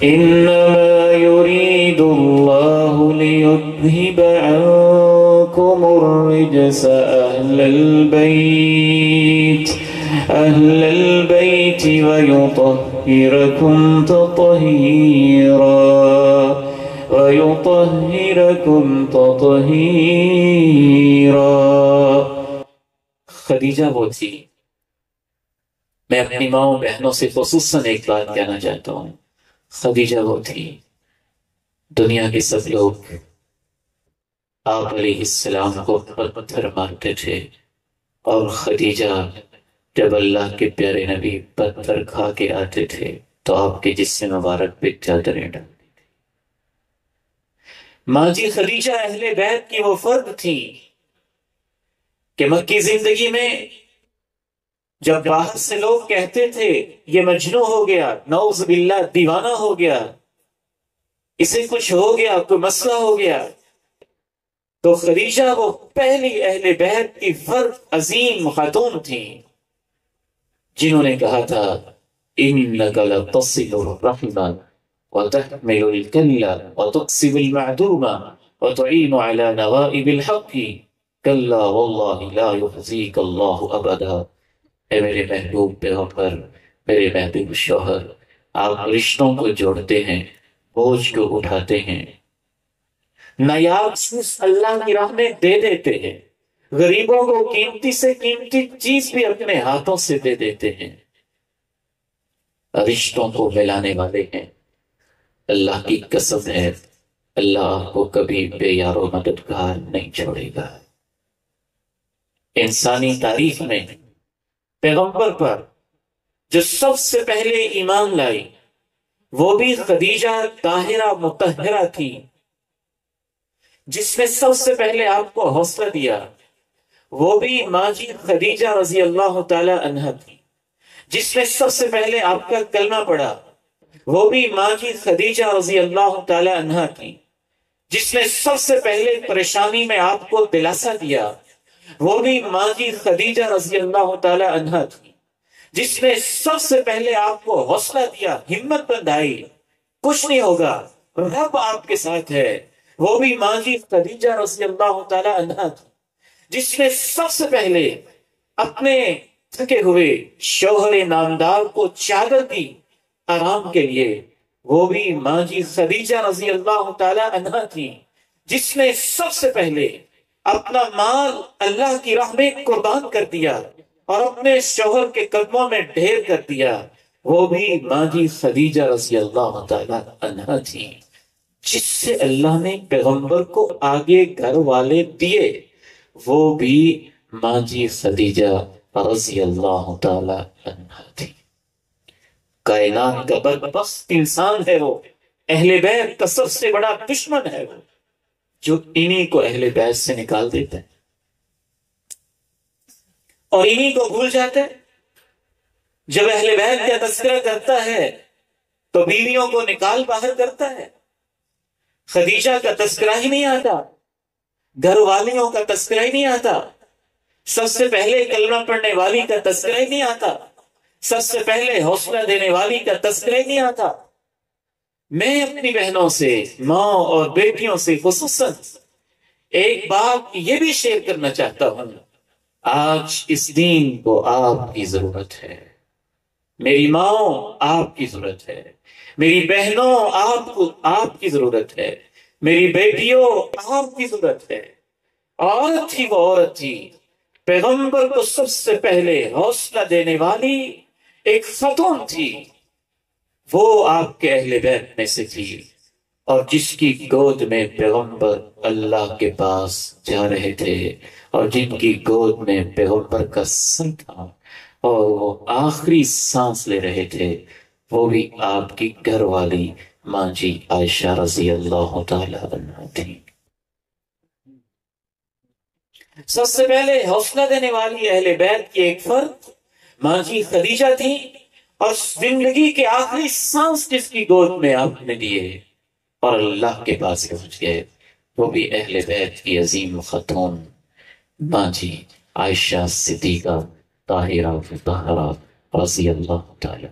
إنما يريد الله ليذهب عنكم الرجس أهل البيت ويطهركم تطهيرا. خدیجہ وہ تھی. میں اپنی ماؤں بہنوں سے خصوصاً ایک بات کہنا چاہتا ہوں. خدیجہ وہ تھی. دنیا کے سب لوگ آپ علیہ السلام کو پتھر مارتے تھے، اور خدیجہ جب اللہ کے پیارے نبی پتھر کھا کے آتے تھے تو آپ کے جسم مبارک پہ چادریں ڈالتی تھی. ماں جی خدیجہ اہل بیت کی وہ فرد تھی کہ مکی زندگی میں جب باہر سے لوگ کہتے تھے یہ مجنون ہو گیا، نعوذ باللہ دیوانہ ہو گیا، اسے کچھ ہو گیا، کوئی مسئلہ ہو گیا، تو خدیجہ وہ پہلی اہل بیت کی فرد عظیم خاتون تھی جنہوں نے کہا تھا إِنَّكَ لَتَصِلُ الرَّحِمَ وَتَحْمِلُ الْكَلَّ وَتُقْسِبُ الْمَعْدُومَ وَتُعِينُ عَلَى نَوَائِبِ الْحَقِّ كَلَّا وَاللَّهِ لَا يُخْزِيكَ اللَّهُ أَبَدًا. اے میرے محبوب پیغمبر، میرے محبوب شوہر، آپ رشتوں کو جوڑتے ہیں، بوجھ کو اٹھاتے ہیں، نایاب چیز اللہ کی راہ میں دے دیتے ہیں، غریبوں کو قیمتی سے قیمتی چیز بھی اپنے ہاتھوں سے دے دیتے ہیں، رشتوں کو ملانے والے ہیں. اللہ کی قسم ہے اللہ آپ کو کبھی بے یار و مددگار نہیں چھوڑے گا. انسانی تاریخ میں پیغمبر پر جو سب سے پہلے ایمان لائی وہ بھی خدیجہ طاہرہ مطہرہ تھی. جس نے سب سے پہلے آپ کو حوصلہ دیا وہ بھی ماں جی خدیجہ رضی اللہ تعالی عنہا تھی. جس نے سب سے پہلے آپ کا کلمہ پڑھا وہ بھی ماں جی خدیجہ رضی اللہ تعالی عنہا تھی. جس نے سب سے پہلے پریشانی میں آپ کو دلاسا دیا وہ بھی ماں جی خدیجہ رضی اللہ تعالی عنہا تھی. جس نے سب سے پہلے آپ کو حوصلہ دیا، ہمت بندھائی، کچھ نہیں ہوگا، رب آپ کے ساتھ ہے، وہ بھی ماں جی خدیجہ رضی اللہ تعالی عنہا تھی. جس نے سب سے پہلے اپنے تھکے ہوئے شوہر نامدار کو چادر دی آرام کے لیے وہ بھی ماں جی خدیجہ رضی اللہ تعالی عنہا تھی. جس نے سب سے پہلے اپنا مال اللہ کی راہ میں قربان کر دیا اور اپنے شوہر کے قدموں میں ڈھیر کر دیا وہ بھی ماں جی خدیجہ رضی اللہ تعالی عنہا تھی. جس سے اللہ نے پیغمبر کو آگے گھر والے دیے وہ بھی ماں جی خدیجہ رضی اللہ تعالی عنہا تھی. کائنات کا بدبخت انسان ہے وہ، اہل بیت کا سب سے بڑا دشمن ہے وہ جو انہی کو اہل بیت سے نکال دیتا ہے اور انہی کو بھول جاتا ہے. جب اہل بیت کا تذکرہ کرتا ہے تو بیویوں کو نکال باہر کرتا ہے. خدیجہ کا تذکرہ ہی نہیں آتا، گھر والیوں کا تذکرہ ہی نہیں آتا، سب سے پہلے کلمہ پڑھنے والی کا تذکرہ ہی نہیں آتا، سب سے پہلے حوصلہ دینے والی کا تذکرہ ہی نہیں آتا. میں اپنی بہنوں سے، ماں اور بیٹیوں سے خصوصاً ایک بات یہ بھی شیئر کرنا چاہتا ہوں. آج اس دین کو آپ کی ضرورت ہے، میری ماں آپ کی ضرورت ہے، میری بہنوں آپ کی ضرورت ہے، میری بیٹیوں آپ کی ضرورت ہے. عورت تھی وہ عورت تھی، پیغمبر کو سب سے پہلے حوصلہ دینے والی ایک خاتون تھی. وہ آپ کے اہل بیت میں سے تھی اور جس کی گود میں پیغمبر اللہ کے پاس جا رہے تھے اور جن کی گود میں پیغمبر کا سر تھا اور وہ آخری سانس لے رہے تھے وہ بھی آپ کی گھر والی ماں جی عائشہ رضی اللہ تعالی عنہا تھی. سب سے پہلے حوصلہ دینے والی اہل بیت کی ایک فرد ماں جی خدیجہ تھی اور زندگی کے آخری سانس جس کی گود میں آپ نے دیے اور اللہ کے پاس پہنچ گئے وہ بھی اہل بیت کی عظیم خاتون ماں جی عائشہ صدیقہ طاہرہ مطہرہ رضی اللہ تعالی